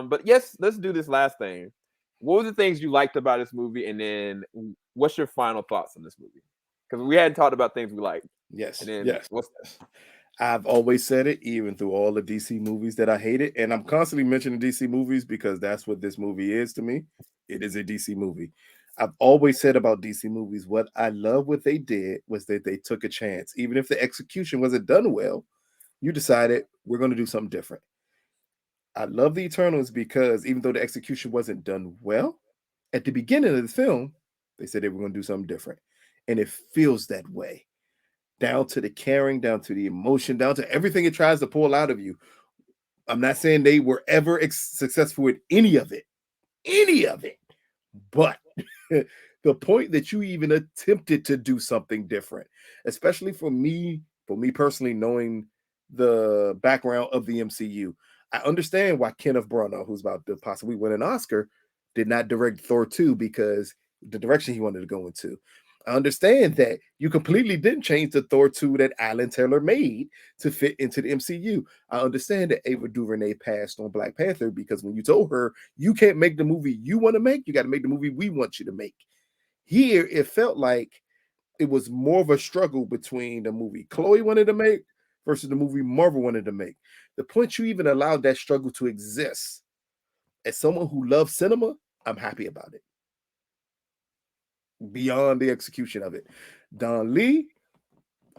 But yes, let's do this last thing. What were the things you liked about this movie, and then what's your final thoughts on this movie? Because we hadn't talked about things we liked, and Yes, then yes. what's I've always said it, even through all the DC movies that I hated, and I'm constantly mentioning DC movies because that's what this movie is to me. It is a DC movie. I've always said about DC movies, what I love what they did was that they took a chance. Even if the execution wasn't done well, you decided we're going to do something different. I love the Eternals because even though the execution wasn't done well, at the beginning of the film, they said they were going to do something different. And it feels that way, down to the caring, down to the emotion, down to everything it tries to pull out of you. I'm not saying they were ever successful with any of it, but the point that you even attempted to do something different, especially for me personally, knowing the background of the MCU, I understand why Kenneth Branagh, who's about to possibly win an Oscar, did not direct Thor 2 because the direction he wanted to go into. I understand that you completely didn't change the Thor 2 that Alan Taylor made to fit into the MCU. I understand that Ava DuVernay passed on Black Panther because when you told her you can't make the movie you want to make, you got to make the movie we want you to make. Here, it felt like it was more of a struggle between the movie Chloe wanted to make versus the movie Marvel wanted to make. The point you even allowed that struggle to exist, as someone who loves cinema, I'm happy about it. Beyond the execution of it, Don Lee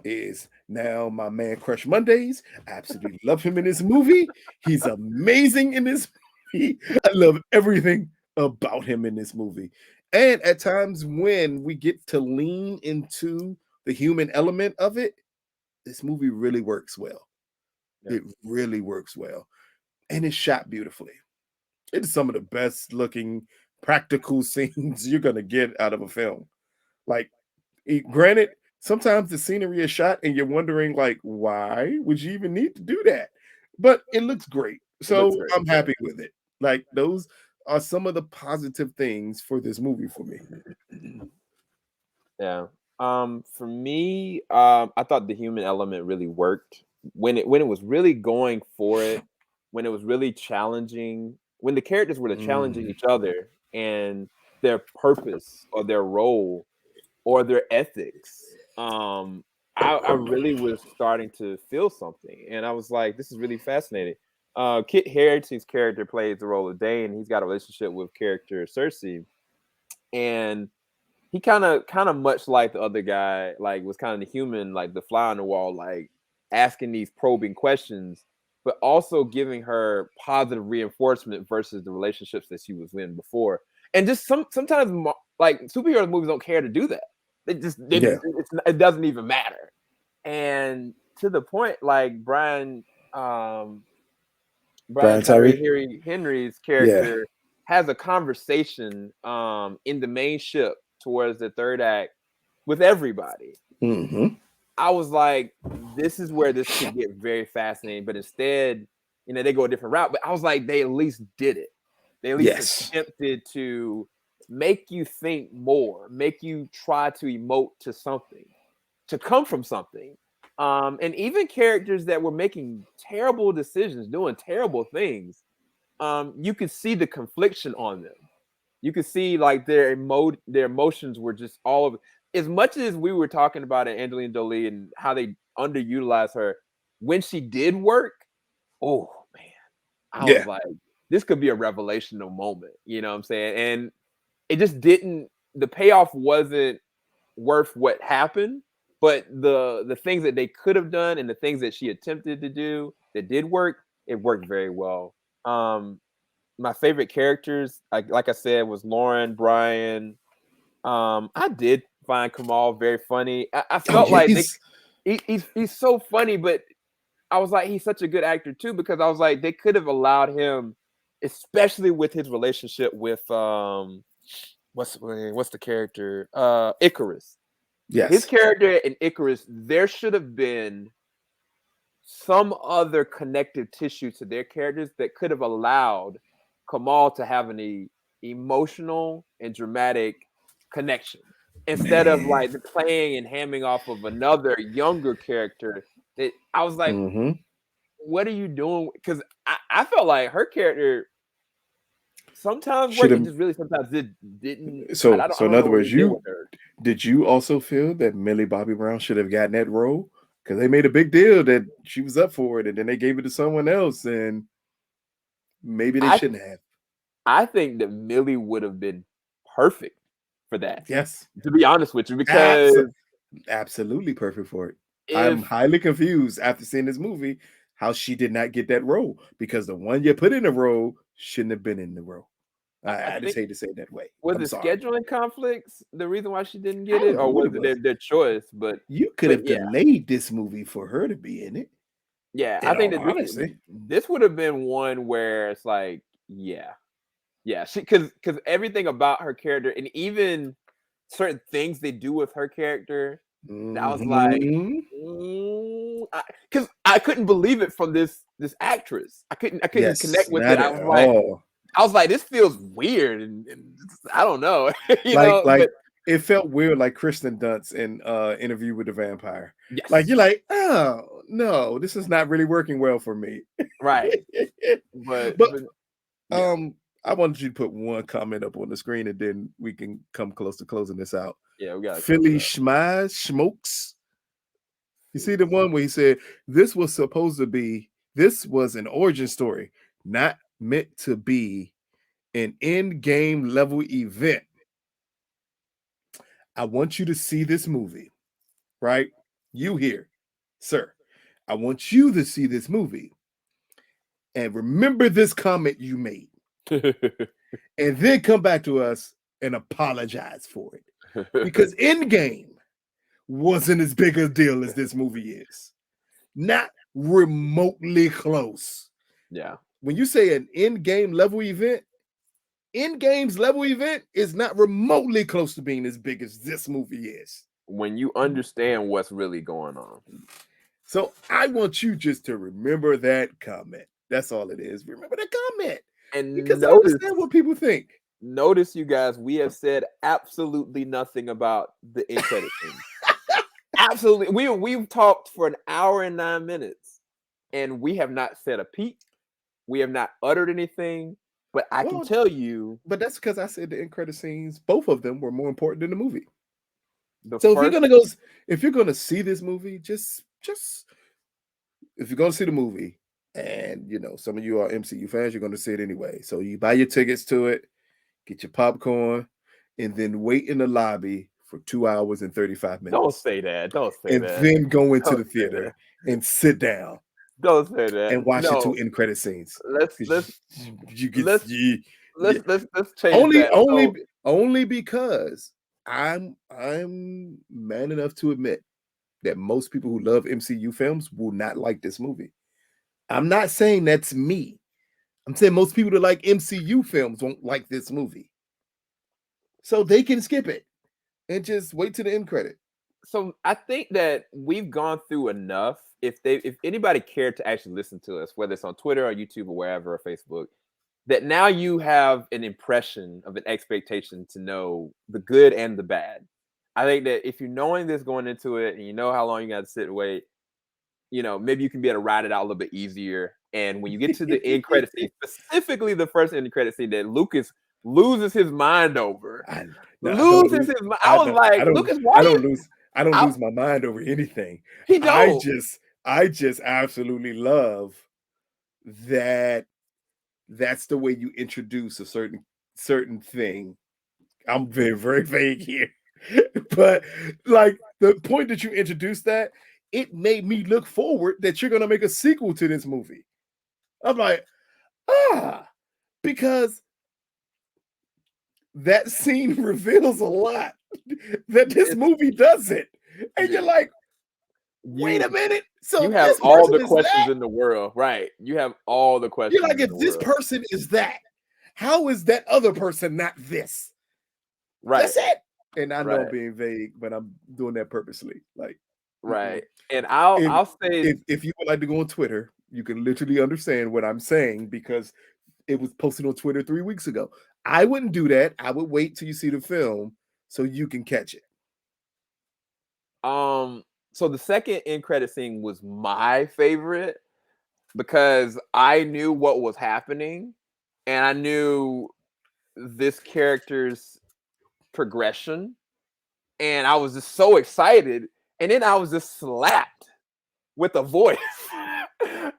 is now my man Crush Mondays. I absolutely love him in this movie. He's amazing in this movie. I love everything about him in this movie. And at times when we get to lean into the human element of it, this movie really works well. yeah. It really works well. And it's shot beautifully. It is some of the best looking practical scenes you're going to get out of a film. Like, granted, sometimes the scenery is shot and you're wondering, like, why would you even need to do that? But it looks great. It looks So great. I'm happy with it. Like, those are some of the positive things for this movie for me. Yeah. For me, I thought the human element really worked when it was really going for it, when it was really challenging, when the characters were challenging Mm. each other and their purpose or their role or their ethics. I really was starting to feel something, and I was like, this is really fascinating. Kit Harington's character plays the role of Dane. He's got a relationship with character Cersei, and he kind of much like the other guy, like was kind of the human, like the fly on the wall, like asking these probing questions, but also giving her positive reinforcement versus the relationships that she was in before. And just sometimes like superhero movies don't care to do that. Yeah. It doesn't even matter. And to the point, like Brian Brian Tyree. Tyree Henry's Yeah. character has a conversation in the main ship towards the third act with everybody. Mm-hmm. I was like, this is where this could get very fascinating, but instead, they go a different route. But I was like, they at least did it. They at least Yes. attempted to make you think more, make you try to emote to something, to come from something. And even characters that were making terrible decisions, doing terrible things, you could see the confliction on them. You could see like their emotions were just all of it. As much as we were talking about it, Angelina Jolie and how they underutilized her, when she did work, oh man, I was Yeah. like, this could be a revelational moment. You know what I'm saying? And it just didn't. The payoff wasn't worth what happened, but the things that they could have done and the things that she attempted to do that did work, it worked very well. My favorite characters, like I said, was Lauren, Brian. I did find Kumail very funny. I Oh felt yeah. like he's so funny, but I was like, he's such a good actor too, because I was like, they could have allowed him, especially with his relationship with what's the character? Icarus. His Yes. character in Icarus, there should have been some other connective tissue to their characters that could have allowed Kumail to have an emotional and dramatic connection instead of Man. like playing and hamming off of another younger character. That I was like, Mm-hmm. what are you doing? Because I felt like her character sometimes Should work. It have. just really sometimes it didn't. I So don't. I so in don't know other what words, it did you with her. did you also feel that Millie Bobby Brown should have gotten that role? Because they made a big deal that she was up for it, and then they gave it to someone else, and maybe they I shouldn't have. I think that Millie would have been perfect for that. Yes, To be honest with you, Abs- because absolutely perfect for it. I'm if highly confused after seeing this movie how she did not get that role because the one you put in the role shouldn't have been in the role. I I just think hate to say it that way. was I'm it sorry. scheduling conflicts the reason why she didn't I get it, don't know or what was it it was. their choice? You could But have yeah, delayed this movie for her to be in it. yeah, I In think all that honesty, this would have been one where it's like, yeah, yeah, she because everything about her character and even certain things they do with her character, that I was like, hmm because I couldn't believe it from this actress. I couldn't yes, connect with it. not at all. I was like, this feels weird, and I don't know, Like, but it felt weird, like Kristen Dunst in Interview with the Vampire. Like yes, you're like, oh no, this is not really working well for me. right, but But yeah, I wanted you to put one comment up on the screen, and then we can come close to closing this out. yeah, we gotta close it Philly up. Schmaz Schmokes. You see the one where he said this was an origin story, not meant to be an end game level event. I want you to see this movie, right? You here, sir. I want you to see this movie and remember this comment you made, and then come back to us and apologize for it. Because Endgame wasn't as big a deal as this movie is. Not remotely close. Yeah, When you say an Endgame level event, Endgame's level event is not remotely close to being as big as this movie is. when you understand what's really going on. So I want you just to remember that comment. That's all it is. Remember that comment. And Because I understand what people think. notice, you guys, we have said absolutely nothing about the end credit scene. Absolutely, we've talked for an hour and 9 minutes, and we have not said a peep. We have not uttered anything. But I can Well, tell you, but that's because I said the end credit scenes, both of them were more important than the movie. the So first, if you're gonna see this movie, just if you're gonna see the movie, and some of you are MCU fans, you're gonna see it anyway. So you buy your tickets to it, get your popcorn, and then wait in the lobby for 2 hours and 35 don't minutes, say that. Don't say and that. then go into Don't the say that. theater and sit down Don't say that. and watch the two No, end credit scenes. let's let's 'Cause you get let's you, let's let's change only that. So only because I'm man enough to admit that most people who love MCU films will not like this movie. I'm not saying that's me. I'm saying most people that like MCU films won't like this movie. So they can skip it and just wait to the end credit. so I think that we've gone through enough. If anybody cared to actually listen to us, whether it's on Twitter or YouTube or wherever or Facebook, that now you have an impression of an expectation to know the good and the bad. I think that if you're knowing this going into it and you know how long you got to sit and wait, maybe you can be able to ride it out a little bit easier. And when you get to the end credit scene, specifically the first end credit scene that Lucas loses his mind over, I no, I don't loses lose. his mind. I I was no, like, Lucas, why you? I don't I, lose my mind over anything. he I don't. just I just absolutely love that that's the way you introduce a certain thing. I'm very, very vague here. But like the point that you introduced that, it made me look forward that you're gonna make a sequel to this movie. I'm like, because that scene reveals a lot that this It's movie doesn't. And you're like, wait a you. minute. You So have this all person the is questions that? in the world, right? You have all the You're questions like, in the if this world, person is that, how is that other person not this? right? That's it. And I know I'm Right, being vague, but I'm doing that purposely. Like, right. And I'll say, if you would like to go on Twitter, you can literally understand what I'm saying because it was posted on Twitter 3 weeks ago. I wouldn't do that. I would wait till you see the film so you can catch it. so the second end credit scene was my favorite because I knew what was happening, and I knew this character's progression, and I was just so excited, and then I was just slapped with a voice,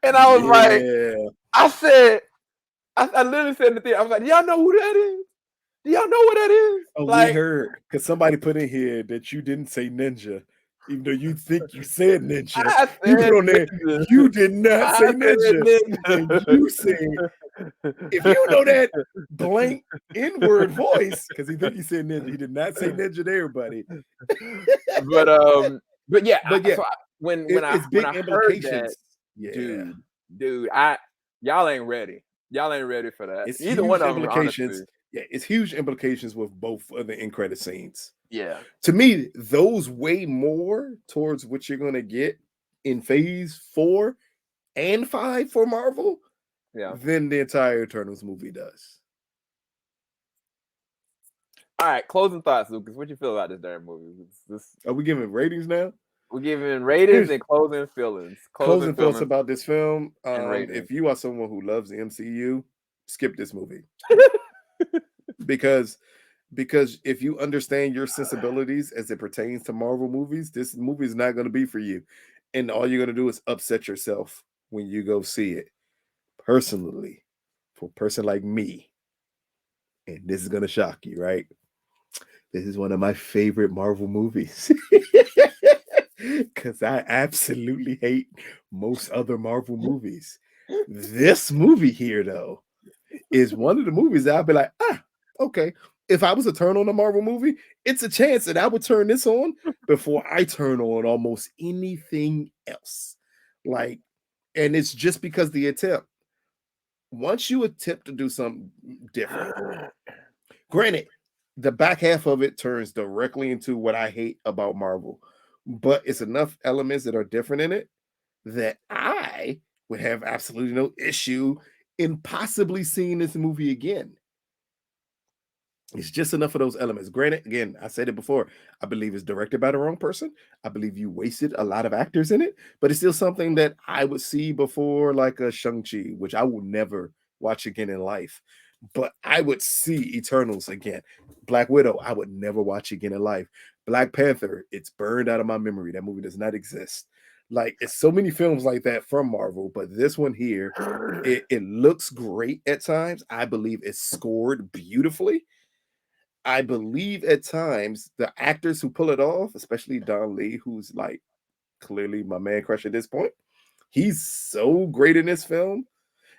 and I was like, I literally said in the theater, I was like, do y'all know who that is? Do y'all know what that is? Oh, Like, we heard because somebody put in here that you didn't say ninja, even though you think you said ninja. I You put said on there, ninja. you did not say I said ninja. And ninja. you said, if you know that blank N-word voice, because he think he said ninja, he did not say ninja there, buddy. but yeah, But yeah, so when it's big I heard implications. that, Yeah, dude, y'all ain't ready. Y'all ain't ready for that. it's Neither huge one of them, implications. honestly. Yeah, it's huge implications with both of the end credit scenes. Yeah. To me, those weigh more towards what you're gonna get in phase 4 and 5 for Marvel than the entire Eternals movie does. All right, closing thoughts, Lucas. What you feel about this damn movie? Are we giving ratings now? We're giving ratings and closing feelings. Closing thoughts about this film. And if you are someone who loves the MCU, skip this movie. because if you understand your sensibilities as it pertains to Marvel movies, this movie is not going to be for you. And all you're going to do is upset yourself when you go see it. Personally, for a person like me, and this is going to shock you, right? This is one of my favorite Marvel movies. Because I absolutely hate most other Marvel movies. This movie here, though, is one of the movies that I'll be like, okay. If I was to turn on a Marvel movie, it's a chance that I would turn this on before I turn on almost anything else. Like, and it's just because the attempt. Once you attempt to do something different, granted, the back half of it turns directly into what I hate about Marvel, but it's enough elements that are different in it that I would have absolutely no issue in possibly seeing this movie again. It's just enough of those elements. Granted, again, I said it before, I believe it's directed by the wrong person. I believe you wasted a lot of actors in it, but it's still something that I would see before, like a Shang-Chi, which I will never watch again in life. But I would see Eternals again. Black Widow, I would never watch again in life. Black Panther, it's burned out of my memory. That movie does not exist. Like, it's so many films like that from Marvel, but this one here, it looks great at times. I believe it's scored beautifully. I believe at times the actors who pull it off, especially Don Lee, who's like clearly my man crush at this point, he's so great in this film.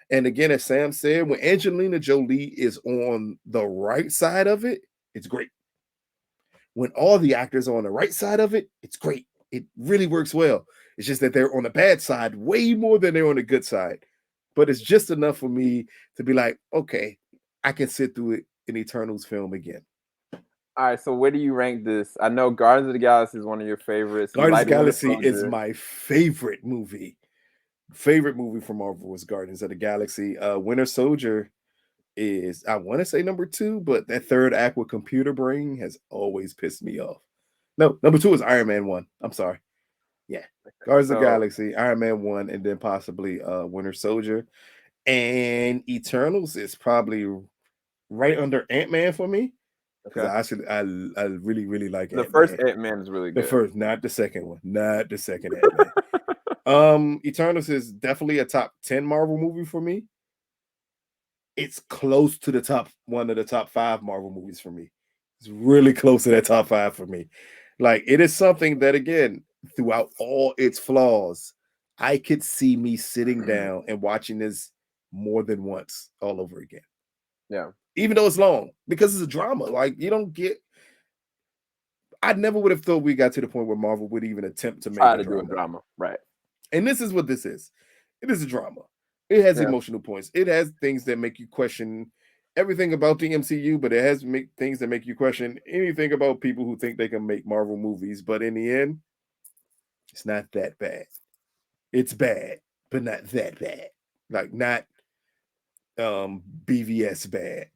And again, as Sam said, when Angelina Jolie is on the right side of it, it's great. When all the actors are on the right side of it, it's great. It really works well. It's just that they're on the bad side way more than they're on the good side. But it's just enough for me to be like, okay, I can sit through it in Eternals film again. All right, so where do you rank this? I know Guardians of the Galaxy is one of your favorites. Guardians of the Galaxy is my favorite movie. Favorite movie from Marvel was Guardians of the Galaxy. Winter Soldier is, I want to say number 2, but that third act with computer brain has always pissed me off. No, number 2 is Iron Man 1. I'm sorry. Yeah. Guardians of the Galaxy, Iron Man 1, and then possibly Winter Soldier. And Eternals is probably right under Ant-Man for me. Because I really, really like the first Ant-Man is really good. The first, not the second one. Not the second Ant-Man. Eternals is definitely a top 10 Marvel movie for me. It's close to the one of the top 5 Marvel movies for me. It's really close to that top 5 for me. Like, it is something that, again, throughout all its flaws, I could see me sitting down and watching this more than once all over again. Yeah. Even though it's long, because it's a drama. Like, you don't get. I never would have thought we got to the point where Marvel would even attempt to make a drama. Right. And this is what this is. It is a drama. It has emotional points. It has things that make you question everything about the MCU, but it has things that make you question anything about people who think they can make Marvel movies. But in the end, it's not that bad. It's bad, but not that bad. Like, not BVS bad.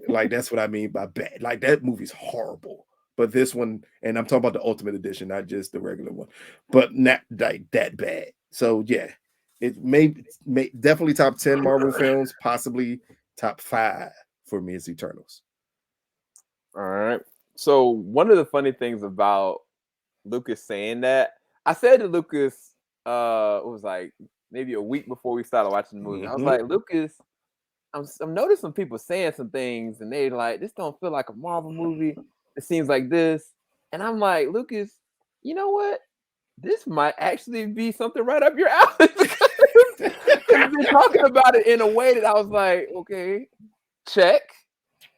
Like, that's what I mean by bad. Like, that movie's horrible. But this one, and I'm talking about the Ultimate Edition, not just the regular one, but not like that bad. So yeah, it may definitely top 10 Marvel films, possibly top 5 for me is Eternals. All right. So one of the funny things about Lucas saying that, I said to Lucas, it was like maybe a week before we started watching the movie. I was Mm-hmm. like, Lucas, I'm noticing people saying some things, and they like, this don't feel like a Marvel movie. It seems like this, and I'm like, Lucas, you know what? This might actually be something right up your alley because they're talking about it in a way that I was like, okay, check.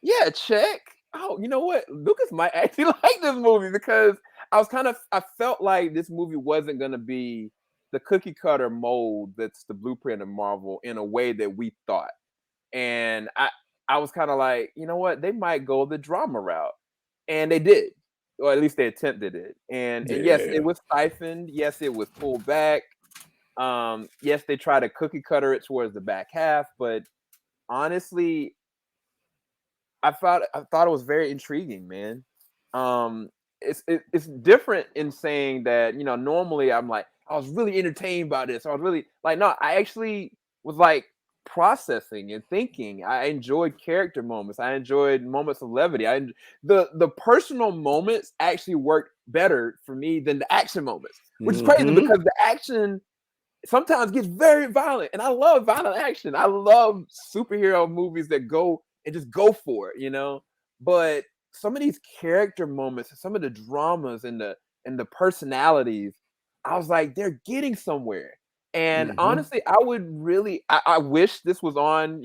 Yeah, check. Oh, you know what? Lucas might actually like this movie because I felt like this movie wasn't gonna be the cookie cutter mold that's the blueprint of Marvel in a way that we thought. And I was kind of like, you know what? They might go the drama route. And they did. Or at least they attempted it. And yes, it Yeah. was siphoned. Yes, it was pulled back. Yes, they tried to cookie cutter it towards the back half, but honestly, I thought it was very intriguing, man. Um, it's different in saying that normally I'm like I was really entertained by this. I was really like no, I actually was like processing and thinking. I enjoyed character moments. I enjoyed moments of levity. The personal moments actually worked better for me than the action moments, which is crazy Mm-hmm. because the action sometimes gets very violent, and I love violent action. I love superhero movies that go and just go for it. But some of these character moments, some of the dramas and the personalities, I was like, they're getting somewhere. And Mm-hmm. honestly, I would really, I wish this was on,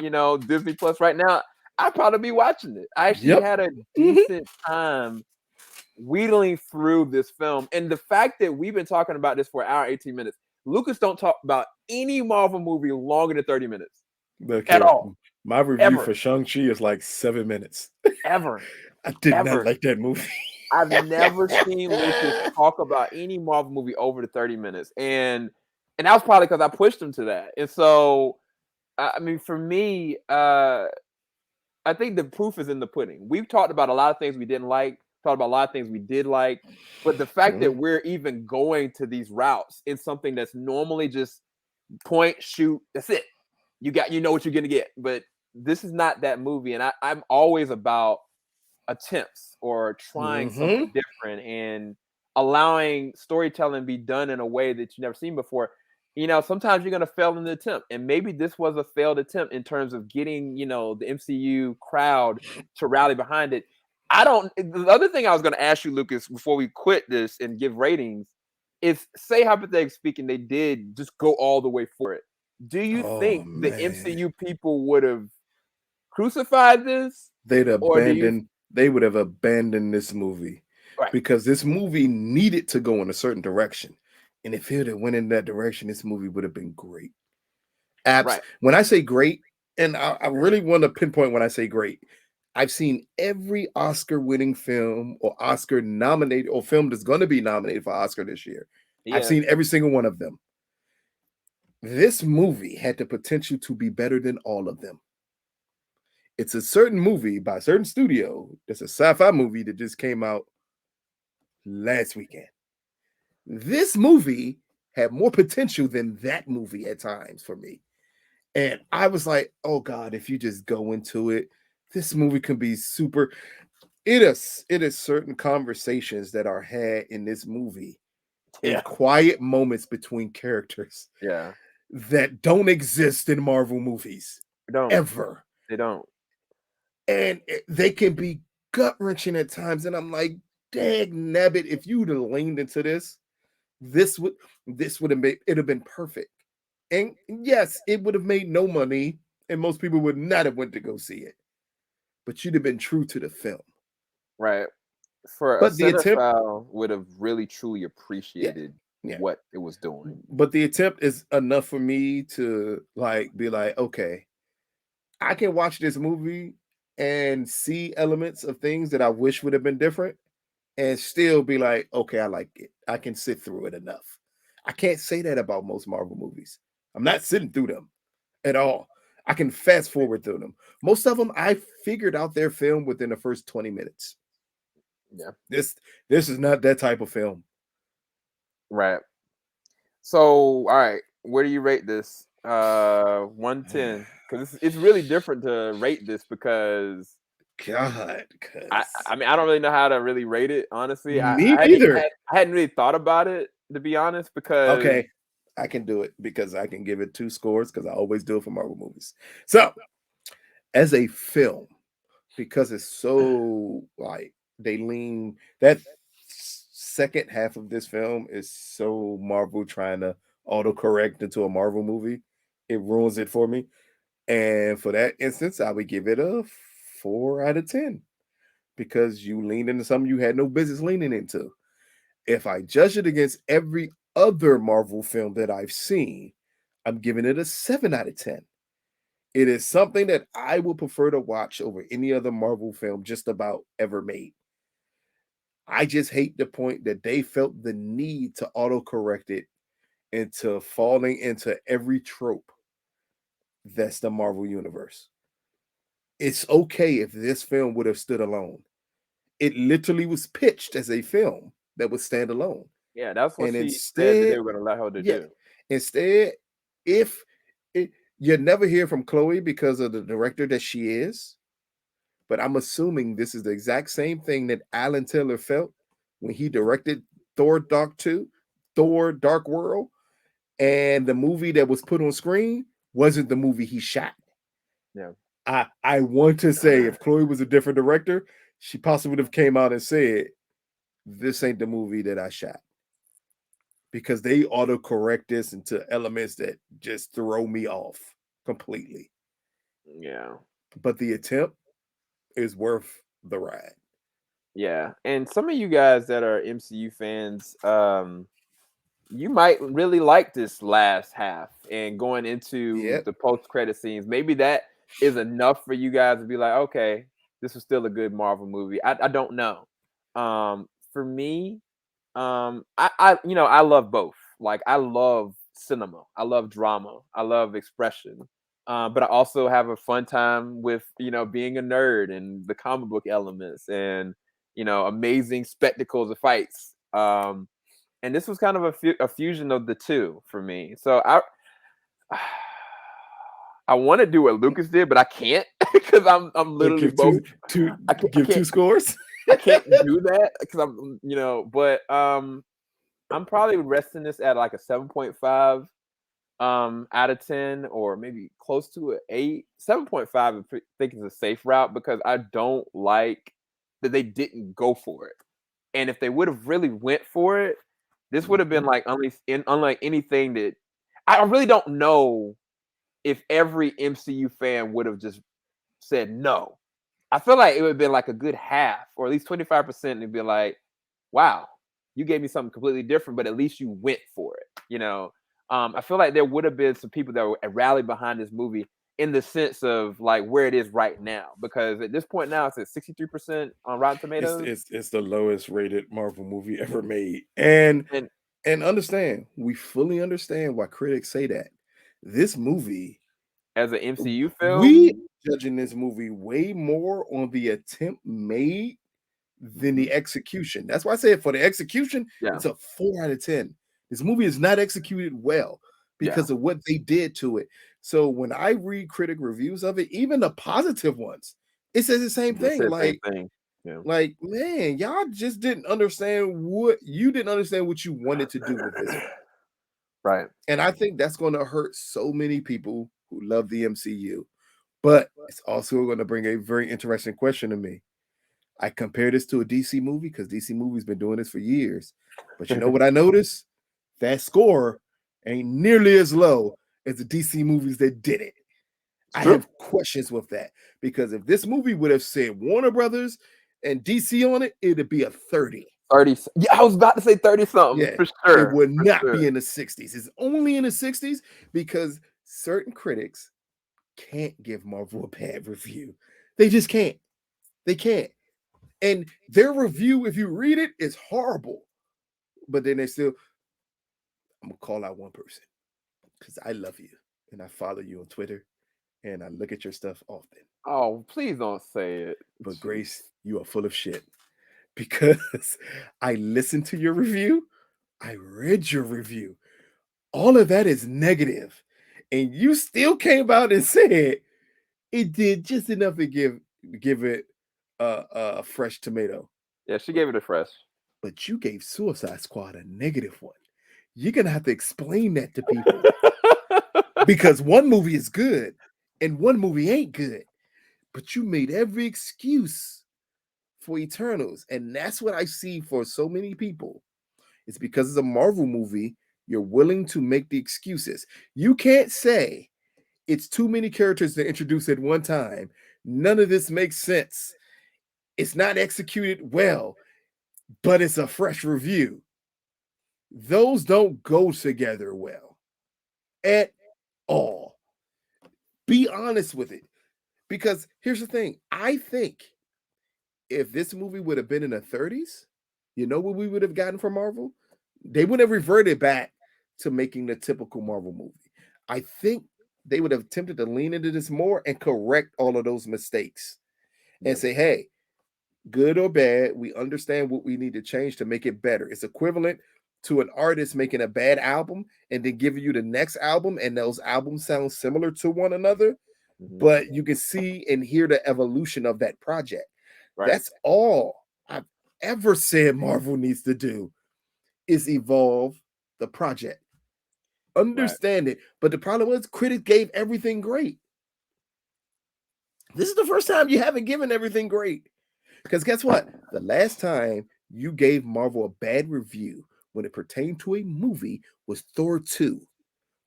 Disney Plus right now. I'd probably be watching it. I actually Yep. had a Mm-hmm. decent time wheedling through this film, and the fact that we've been talking about this for an hour 18 minutes. Lucas don't talk about any Marvel movie longer than 30 minutes Look at here. all, My review ever, for Shang-Chi is like 7 minutes. ever, I did not ever. like that movie. I've never seen Lucas talk about any Marvel movie over the 30 minutes, and that was probably because I pushed him to that. And so, I mean, for me, I think the proof is in the pudding. We've talked about a lot of things we didn't like, talked about a lot of things we did like, but the fact that Mhm. we're even going to these routes in something that's normally just point, shoot, that's it. You know what you're gonna get. But this is not that movie, and I'm always about attempts or trying Mhm. something different and allowing storytelling be done in a way that you've never seen before. Sometimes you're gonna fail in the attempt, and maybe this was a failed attempt in terms of getting the MCU crowd to rally behind it. I don't. The other thing I was gonna ask you, Lucas, before we quit this and give ratings, is say hypothetically speaking, they did just go all the way for it. Do you Oh think the man. MCU people would have crucified this, or do you? They would have abandoned this movie Right, because this movie needed to go in a certain direction. And if it had went in that direction, this movie would have been great. Apps. right, When I say great, and I really want to pinpoint when I say great, I've seen every Oscar winning film or Oscar nominated or film that's going to be nominated for Oscar this year. I've yeah, seen every single one of them. This movie had the potential to be better than all of them. It's a certain movie by a certain studio. It's a sci-fi movie that just came out last weekend. This movie had more potential than that movie at times for me. And I was like, oh God, if you just go into it, this movie can be super. It is certain conversations that are had in this movie in yeah, quiet moments between characters yeah. that don't exist in Marvel movies They don't. ever. They don't. And they can be gut wrenching at times. And I'm like, dang nabbit, if you'd have leaned into this would this would have made it have been perfect. And yes, it would have made no money, and most people would not have went to go see it. But you'd have been true to the film. Right. For a But the attempt, cinephile would have really truly yeah, appreciated yeah. what it was doing. But the attempt is enough for me to like be like, okay, I can watch this movie and see elements of things that I wish would have been different and still be like, okay, I like it. I can sit through it enough. I can't say that about most Marvel movies. I'm not sitting through them at all. I can fast forward through them. Most of them I figured out their film within the first 20 minutes. Yeah. This this is not that type of film. Right. So, all right, where do you rate this? 110. because it's really different to rate this because God, I mean I don't really know how to really rate it honestly. me neither. I hadn't really thought about it to be honest because Okay, I can do it because I can give it 2 scores because I always do it for Marvel movies. So, as a film, because it's so like they lean that second half of this film is so Marvel trying to autocorrect into a Marvel movie, it ruins it for me. And for that instance, I would give it a 4 out of 10 because you leaned into something you had no business leaning into. If I judge it against every other Marvel film that I've seen, I'm giving it a 7 out of 10. It is something that I would prefer to watch over any other Marvel film just about ever made. I just hate the point that they felt the need to autocorrect it into falling into every trope that's the Marvel universe. It's okay if this film would have stood alone. It literally was pitched as a film that would stand alone. yeah, that's what And she said that they instead, were gonna allow her to yeah, do. instead, if it, you never hear from Chloe because of the director that she is, but I'm assuming this is the exact same thing that Alan Taylor felt when he directed Thor Dark 2, Thor Dark World, and the movie that was put on screen wasn't the movie he shot. Yeah. I want to say if Chloe was a different director, she possibly would have came out and said, this ain't the movie that I shot. Because they autocorrect this into elements that just throw me off completely. Yeah. But the attempt is worth the ride. Yeah. And some of you guys that are MCU fans, you might really like this last half and going into Yep. the post credit scenes. Maybe that is enough for you guys to be like, okay, this was still a good Marvel movie. I don't know. For me, I you know I love both. Like I love cinema, I love drama, I love expression. But I also have a fun time with being a nerd and the comic book elements and amazing spectacles of fights. And this was kind of a fusion of the two for me. So I want to do what Lucas did, but I can't because I'm But literally give both. two I can't. I give can't. two scores. I can't do that because but I'm probably resting this at like a 7.5 out of 10 or maybe close to an 8. 7.5 I think is a safe route because I don't like that they didn't go for it. And if they would have really went for it, this would have been like unlike anything that I really don't know if every MCU fan would have just said no. I feel like it would have been like a good half or at least 25% and be like, wow, you gave me something completely different, but at least you went for it. I feel like there would have been some people that were rallied behind this movie in the sense of like where it is right now, because at this point now it's at 63% on Rotten It's Tomatoes. it's it's the lowest rated Marvel movie ever made. And understand, we fully understand why critics say that. This movie, As an MCU we film, judging this movie way more on the attempt made than mhm, the execution. That's why I said for the execution, yeah, it's a 4 out of 10. This movie is not executed well yeah, because of what they did to it. So when I read critic reviews of it, even the positive ones, it says the same they thing. said the same thing. Yeah, Man, y'all just didn't understand what you didn't understand what you wanted to do with this film. right. And I think that's going to hurt so many people who love the MCU. But it's also going to bring a very interesting question to me. I compare this to a DC movie because DC movies been doing this for years. But you know what I noticed? That score ain't nearly as low as the DC movies that did it. It's I true. have questions with that because if this movie would have said Warner Brothers and DC on it, it'd be a 30. 30. Yeah, I was about to say 30 something Yeah, for it sure. would For not sure. be in the 60s. It's only in the 60s because certain critics can't give Marvel a bad review. They just can't. They can't. And their review, if you read it, is horrible. But then they still, I'm gonna call out one person because I love you and I follow you on Twitter and I look at your stuff often. Oh, please don't say it. But Jeez. Grace, you are full of shit because I listened to your review, I read your review. All of that is negative. and you still came out and said it did just enough to give it a fresh tomato. Yeah, she gave it a fresh. But you gave Suicide Squad a -1. You're gonna have to explain that to people because one movie is good and one movie ain't good. But you made every excuse for Eternals, and that's what I see for so many people. It's because it's a Marvel movie. You're willing to make the excuses. You can't say it's too many characters to introduce at one time. None of this makes sense. It's not executed well, but it's a fresh review. Those don't go together well at all. Be honest with it. Because here's the thing. I think if this movie would have been in the 30s, you know what we would have gotten from Marvel? They would have reverted back to making the typical Marvel movie. I think they would have attempted to lean into this more and correct all of those mistakes and say, hey, good or bad, we understand what we need to change to make it better. It's equivalent to an artist making a bad album and then giving you the next album, and those albums sound similar to one another, but you can see and hear the evolution of that project. Right. That's all I've ever said Marvel needs to do is evolve the project. Understand it. But the problem was critics gave everything great. This is the first time you haven't given everything great. Because guess what? The last time you gave Marvel a bad review when it pertained to a movie was Thor 2.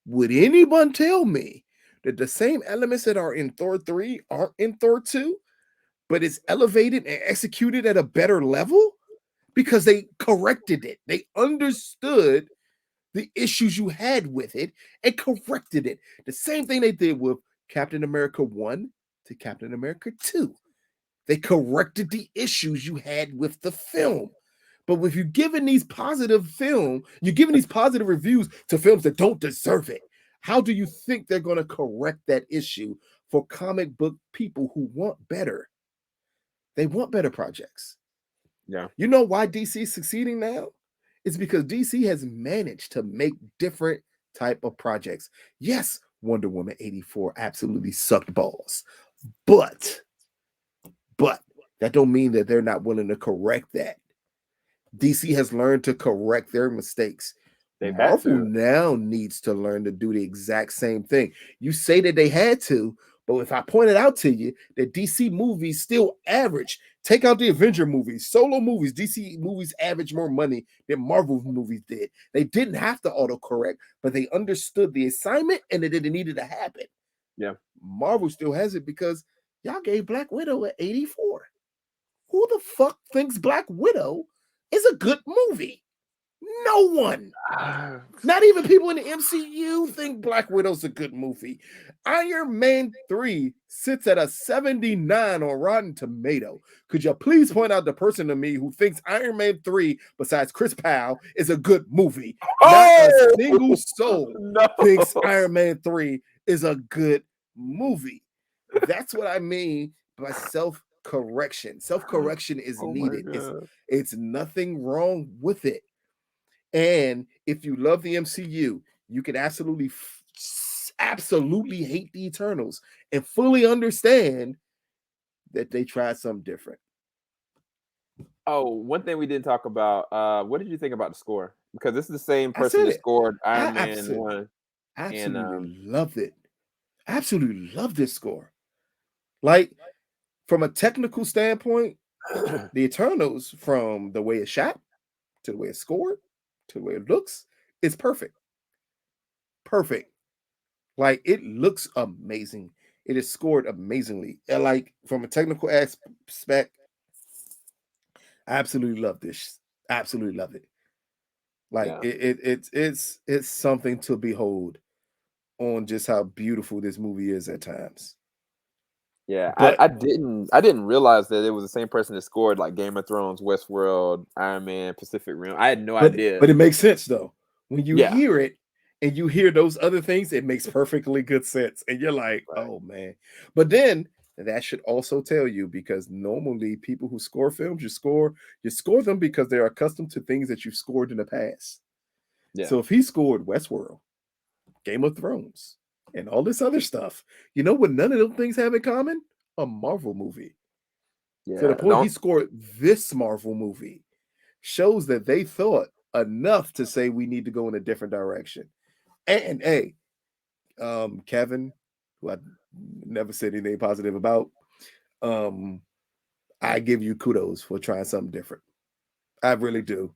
Would anyone tell me that the same elements that are in Thor 3 aren't in Thor 2, but it's elevated and executed at a better level? Because they corrected it. They understood the issues you had with it and corrected it. The same thing they did with Captain America 1 to Captain America 2. They corrected the issues you had with the film. But if you're giving these positive reviews to films that don't deserve it, how do you think they're going to correct that issue for comic book people who want better? They want better projects. Yeah. You know why DC is succeeding now? It's because DC has managed to make different type of projects. Yes, Wonder Woman 84 absolutely sucked balls. But that don't mean that they're not willing to correct that. DC has learned to correct their mistakes. Marvel now needs to learn to do the exact same thing. You say that they had to, but if I pointed out to you that DC movies still average, take out the Avenger movies, solo movies, DC movies average more money than Marvel movies did. They didn't have to autocorrect, but they understood the assignment and that it needed to happen. Yeah. Marvel still has it because y'all gave Black Widow at 84. Who the fuck thinks Black Widow is a good movie? No one. Not even people in the MCU think Black Widow's a good movie. Iron Man 3 sits at a 79 on Rotten Tomato. Could you please point out the person to me who thinks Iron Man 3, besides Chris Powell, is a good movie? Not a single soul thinks Iron Man 3 is a good movie. That's what I mean by self-correction. Self-correction is needed. It's nothing wrong with it. And if you love the MCU, you can absolutely hate the Eternals and fully understand that they tried something different. Oh, one thing we didn't talk about. What did you think about the score? Because this is the same person that scored Iron Man 1. Absolutely loved it. Absolutely love this score. Like, from a technical standpoint, the Eternals, from the way it's shot to the way it's scored to the way it looks, is perfect. Perfect. Like, it looks amazing. It is scored amazingly. And like, from a technical aspect, I absolutely love this. Absolutely love it. Like, it's something to behold on just how beautiful this movie is at times. Yeah, but I didn't realize that it was the same person that scored like Game of Thrones, Westworld, Iron Man, Pacific Rim. I had no idea. But it makes sense though. When you hear it and you hear those other things, it makes perfectly good sense. And you're like, oh man. But then that should also tell you, because normally people who score films, you score them because they're accustomed to things that you've scored in the past. Yeah. So if he scored Westworld, Game of Thrones, and all this other stuff. You know what none of those things have in common? A Marvel movie. To the Yeah, point he scored this Marvel movie shows that they thought enough to say we need to go in a different direction. And hey, Kevin, who I never said anything positive about, I give you kudos for trying something different. I really do.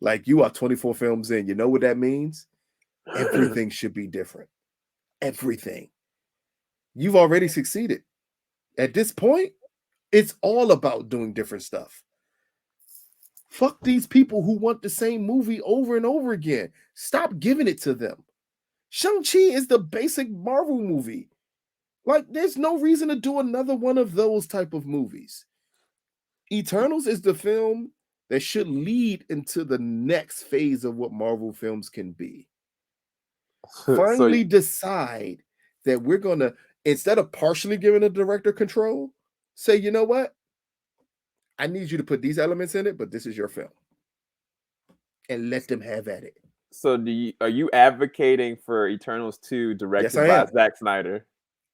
Like, you are 24 films in. You know what that means? Everything should be different. Everything. You've already succeeded. At this point, it's all about doing different stuff. Fuck these people who want the same movie over and over again. Stop giving it to them. Shang-Chi is the basic Marvel movie. Like, there's no reason to do another one of those type of movies. Eternals is the film that should lead into the next phase of what Marvel films can be. Finally decide that we're going to, instead of partially giving the director control, say, you know what? I need you to put these elements in it, but this is your film. And let them have at it. So are you advocating for Eternals 2 Yes, directed I by am. Zack Snyder?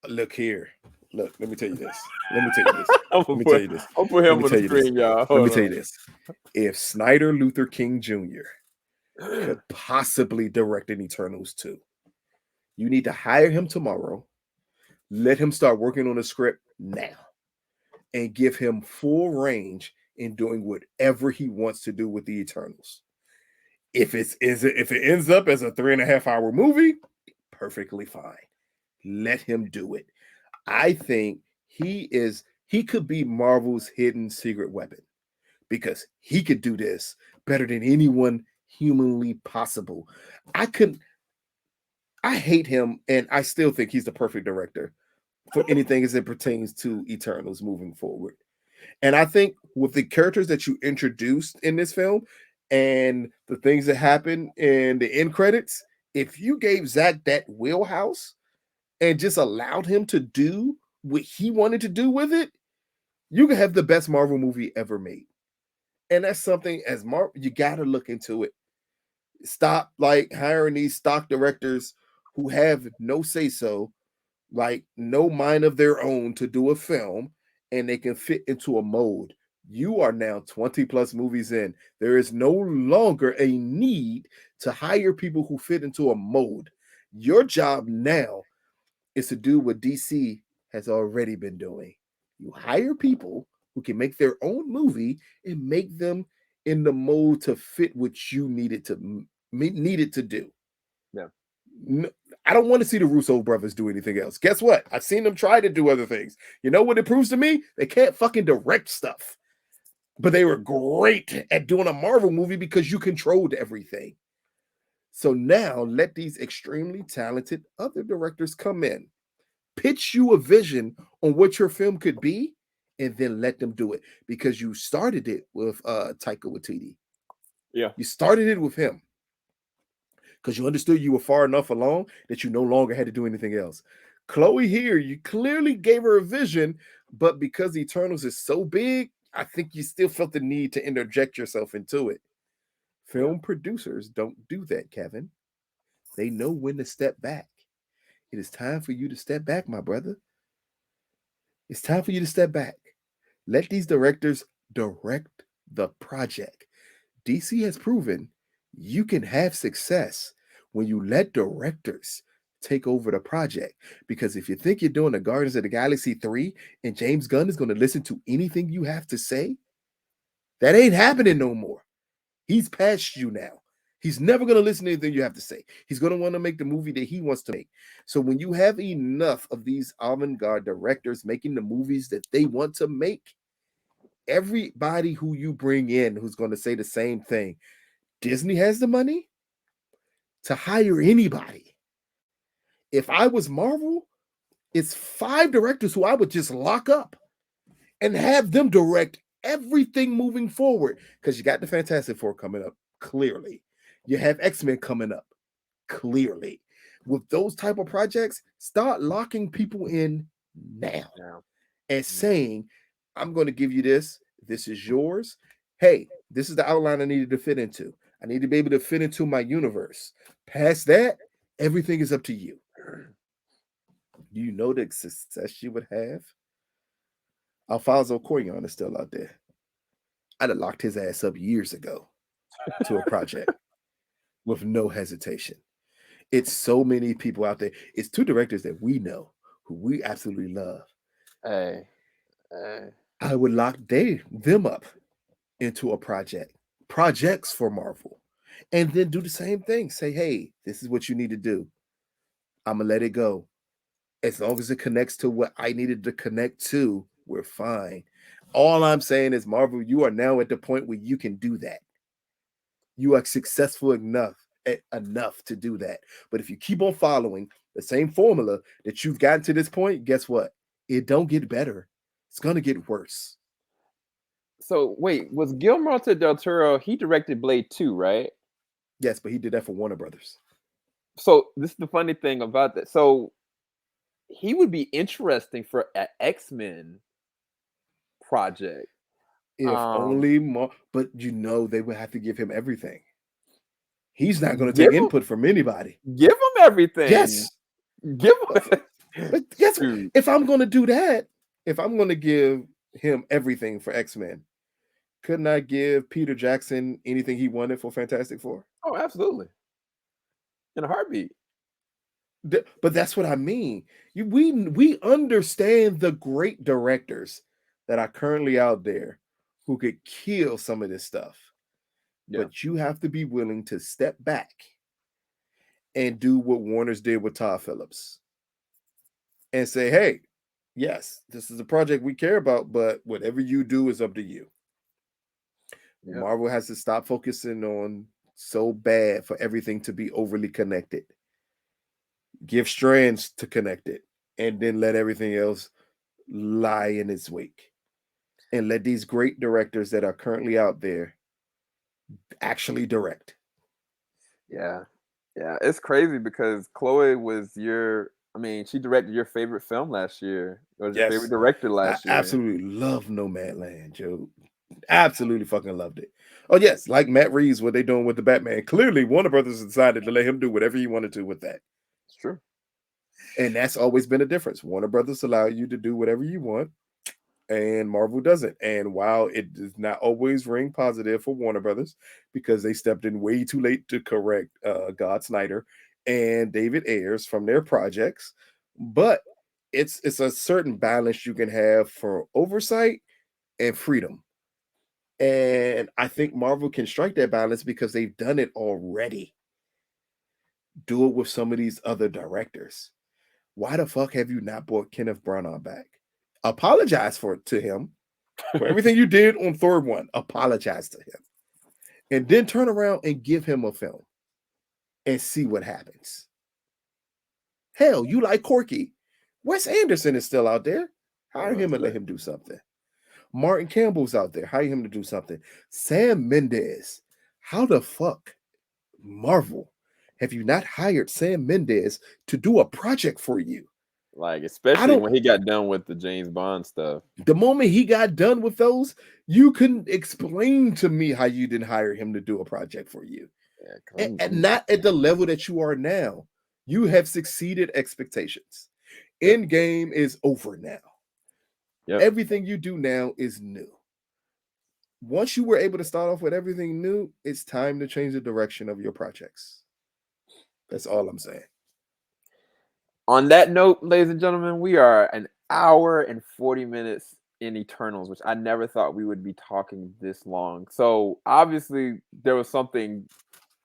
Look here. Look, let me tell you this. Let me tell you this. I'm Let gonna me put, tell you this. I'll put Let him me on tell the you this. screen, y'all. Let Hold me tell you on. this. If Snyder Luther King Jr. could possibly direct an Eternals 2, you need to hire him tomorrow, let him start working on the script now, and give him full range in doing whatever he wants to do with the Eternals. If it ends up as a 3.5 hour movie, perfectly fine. Let him do it. I think he could be Marvel's hidden secret weapon, because he could do this better than anyone humanly possible. I hate him, and I still think he's the perfect director for anything as it pertains to Eternals moving forward. And I think with the characters that you introduced in this film and the things that happen in the end credits, if you gave Zach that wheelhouse and just allowed him to do what he wanted to do with it, you could have the best Marvel movie ever made. And that's something, as Marvel, you got to look into it. Stop like hiring these stock directors who have no say so, like no mind of their own to do a film, and they can fit into a mold. You are now 20 plus movies in. There is no longer a need to hire people who fit into a mold. Your job now is to do what DC has already been doing. You hire people who can make their own movie and make them in the mold to fit what you needed to do. Yeah. I don't want to see the Russo brothers do anything else. Guess what? I've seen them try to do other things. You know what it proves to me? They can't fucking direct stuff. But they were great at doing a Marvel movie because you controlled everything. So now let these extremely talented other directors come in, pitch you a vision on what your film could be, and then let them do it, because you started it with Taika Waititi. Yeah. You started it with him because you understood you were far enough along that you no longer had to do anything else. Chloe here, you clearly gave her a vision, but because Eternals is so big, I think you still felt the need to interject yourself into it. Film producers don't do that, Kevin. They know when to step back. It is time for you to step back, my brother. It's time for you to step back. Let these directors direct the project. DC has proven you can have success when you let directors take over the project. Because if you think you're doing the Guardians of the Galaxy 3 and James Gunn is going to listen to anything you have to say, that ain't happening no more. He's past you now. He's never going to listen to anything you have to say. He's going to want to make the movie that he wants to make. So when you have enough of these avant-garde directors making the movies that they want to make, everybody who you bring in who's going to say the same thing, Disney has the money to hire anybody. If I was Marvel, it's 5 directors who I would just lock up and have them direct everything moving forward. Because you got the Fantastic Four coming up, clearly. You have X-Men coming up, clearly. With those type of projects, start locking people in now and saying, I'm going to give you this. This is yours. Hey, this is the outline I needed to fit into. I need to be able to fit into my universe. Past that, everything is up to you. you know the success she would have. Alfonso Cuarón is still out there. I'd have locked his ass up years ago to a project with no hesitation. It's so many people out there. It's two directors that we know who we absolutely love. Hey, hey. I would lock them up into a projects for Marvel, and then do the same thing. Say, hey, this is what you need to do. I'm gonna let it go. As long as it connects to what I needed to connect to, we're fine. All I'm saying is, Marvel, you are now at the point where you can do that. You are successful enough to do that. But if you keep on following the same formula that you've gotten to this point, guess what? It don't get better. It's gonna get worse. So wait, was Guillermo del Toro? He directed Blade 2, right? Yes, but he did that for Warner Brothers. So this is the funny thing about that. So he would be interesting for an X-Men project. If Um, only more, but they would have to give him everything. He's not going to give take input from anybody. give him everything. Yes, Give but, him, but guess what? dude. If I'm going to do that, if I'm going to give him everything for X-Men, couldn't I give Peter Jackson anything he wanted for Fantastic Four? Oh, absolutely, in a heartbeat. But that's what I mean. We understand the great directors that are currently out there who could kill some of this stuff. Yeah, But you have to be willing to step back and do what Warner's did with Todd Phillips and say, hey, yes, this is a project we care about, but whatever you do is up to you. yeah, Marvel has to stop focusing on so bad for everything to be overly connected. Give strands to connect it, and then let everything else lie in its wake. And let these great directors that are currently out there actually direct. yeah, yeah. It's crazy because Chloe was your. I mean, she directed your favorite film last year. Was your favorite Yes, director I last year. absolutely love Nomadland, Joe. Absolutely fucking loved it. Oh yes, like Matt Reeves, what they doing with the Batman. Clearly, Warner Brothers decided to let him do whatever he wanted to with that, It's true. and that's always been a difference. Warner Brothers allow you to do whatever you want, and Marvel doesn't. And while it does not always ring positive for Warner Brothers because they stepped in way too late to correct God Snyder and David Ayers from their projects, but it's a certain balance you can have for oversight and freedom. And I think Marvel can strike that balance because they've done it already. Do it with some of these other directors. Why the fuck have you not brought Kenneth Branagh back? Apologize to him for everything you did on Thor 1. Apologize to him. And then turn around and give him a film and see what happens. Hell, you like Corky. Wes Anderson is still out there. Hire him and let him do something. Martin Campbell's out there. Hire him to do something. Sam Mendes. How the fuck, Marvel, have you not hired Sam Mendes to do a project for you? Like, I especially don't. when he got done with the James Bond stuff. The moment he got done with those, you couldn't explain to me how you didn't hire him to do a project for you. Yeah, 'cause And not at the level that you are now. You have succeeded expectations. yep, Endgame is over now. yep, Everything you do now is new. Once you were able to start off with everything new, it's time to change the direction of your projects. That's all I'm saying. On that note, ladies and gentlemen, we are an hour and 40 minutes in Eternals, which I never thought we would be talking this long. So obviously there was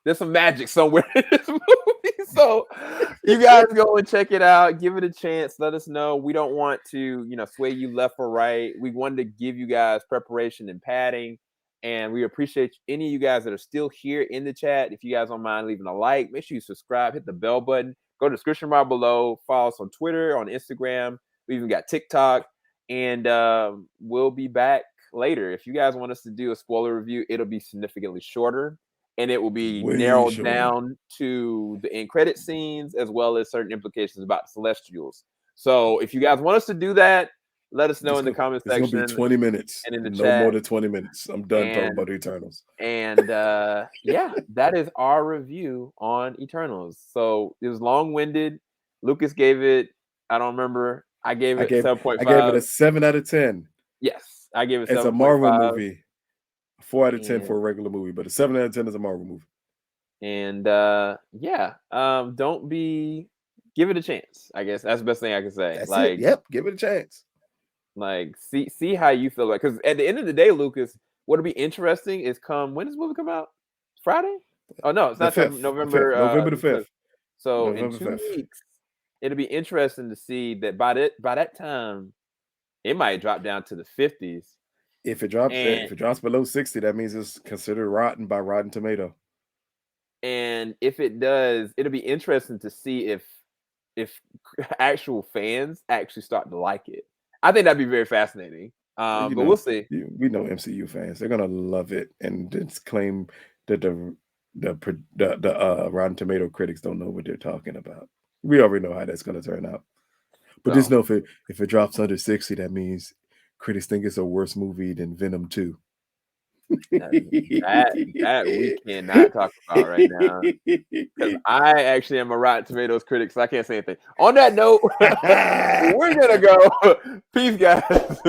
there's some magic somewhere in this movie. So you guys go and check it out, give it a chance. Let us know. We don't want to, sway you left or right. We wanted to give you guys preparation and padding. And we appreciate any of you guys that are still here in the chat. If you guys don't mind leaving a like, make sure you subscribe, hit the bell button. Go to the description bar below. Follow us on Twitter, on Instagram. We even got TikTok. And we'll be back later. If you guys want us to do a spoiler review, it'll be significantly shorter. And it will be Way narrowed shorter. down to the end credit scenes as well as certain implications about the Celestials. So if you guys want us to do that, let us know in the comment It's gonna be section 20 minutes. and in the No more chat. than 20 minutes. I'm done talking And about the Eternals. yeah, that is our review on Eternals. So it was long-winded. Lucas gave it I don't remember. I gave I it gave 7.5. it a 7 out of 10. Yes, I gave it It's a Marvel 7.5. movie. 4 out of 10 And for a regular movie, but a 7 out of 10 is a Marvel movie. And don't be give it a chance. I guess that's the best thing I can say. That's like, it. Yep, give it a chance. Like, see how you feel about, because at the end of the day, Lucas, what'll be interesting is when does this movie come out? Friday? Oh no, it's The not till 5th. November. November the The 5th. 5th. So in November 2 5th. weeks, it'll be interesting to see that by that time, it might drop down to the 50s. If it drops And below 60, that means it's considered rotten by Rotten Tomato. and if it does, it'll be interesting to see if actual fans actually start to like it. I think that'd be very fascinating. But we'll see. We know MCU fans; they're gonna love it and just claim that the Rotten Tomato critics don't know what they're talking about. We already know how that's gonna turn out. But just know if it drops under 60, that means critics think it's a worse movie than Venom 2. That we cannot talk about right now, because I actually am a Rotten Tomatoes critic, so I can't say anything. On that note, we're gonna go. Peace, guys.